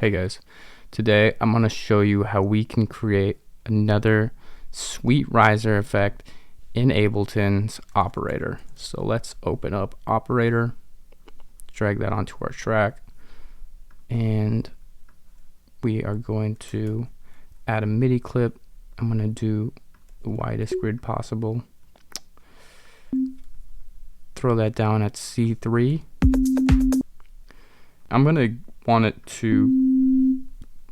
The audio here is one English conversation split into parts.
Hey guys, today I'm going to show you how we can create another sweet riser effect in Ableton's operator. So let's open up operator, drag that onto our track, and we are going to add a MIDI clip. I'm going to do the widest grid possible. Throw that down at C3. I'm going to want it to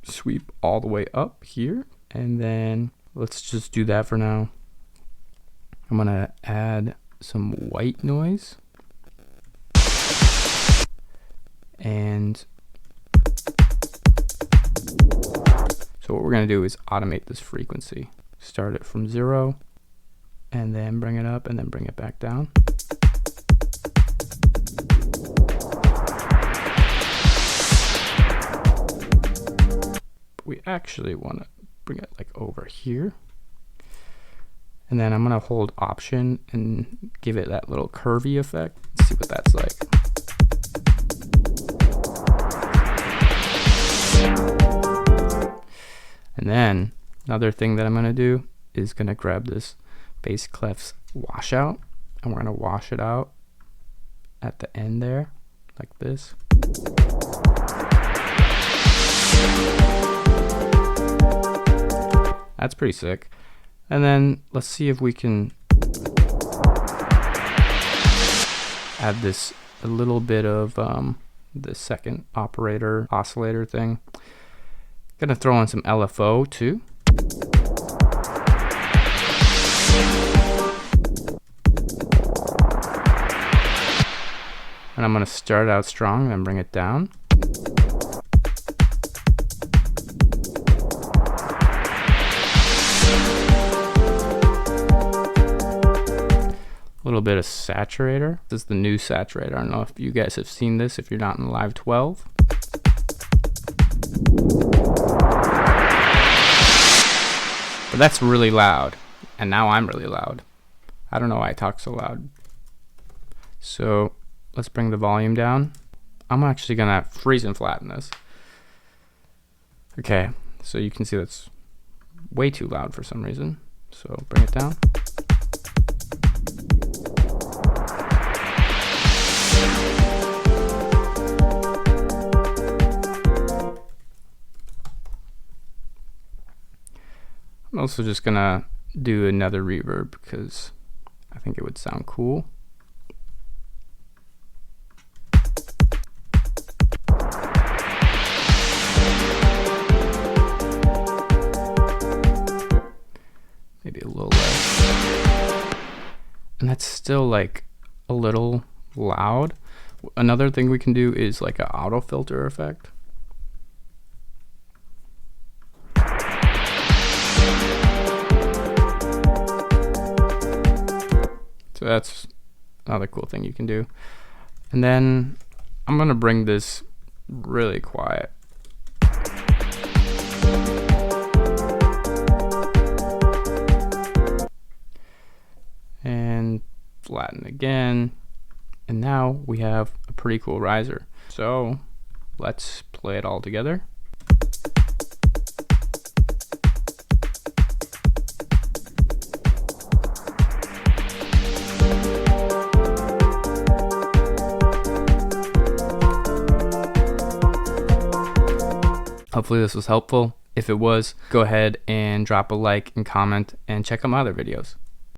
sweep all the way up here, and then let's just do that for now. I'm going to add some white noise, and so what we're going to do is automate this frequency. Start it from 0 and then bring it up and then bring it back down. We actually want to bring it like over here, and then I'm going to hold option and give it that little curvy effect. Let's see what that's like. And then another thing that I'm going to do is going to grab this bass clef's washout, and we're going to wash it out at the end there like this. That's pretty sick. And then let's see if we can add this a little bit of the second operator oscillator thing. Gonna throw in some LFO too. And I'm gonna start out strong and then bring it down. A little bit of saturator. This is the new saturator. I don't know if you guys have seen this if you're not in Live 12. But that's really loud, and now I'm really loud. I don't know why I talk so loud. So let's bring the volume down. I'm actually gonna freeze and flatten this. Okay, so you can see that's way too loud for some reason. So bring it down. I'm also just gonna do another reverb because I think it would sound cool. Maybe a little less. And that's still like a little loud. Another thing we can do is like an auto filter effect. So that's another cool thing you can do. And then I'm gonna bring this really quiet. And flatten again. And now we have a pretty cool riser. So let's play it all together. Hopefully this was helpful. If it was, go ahead and drop a like and comment and check out my other videos.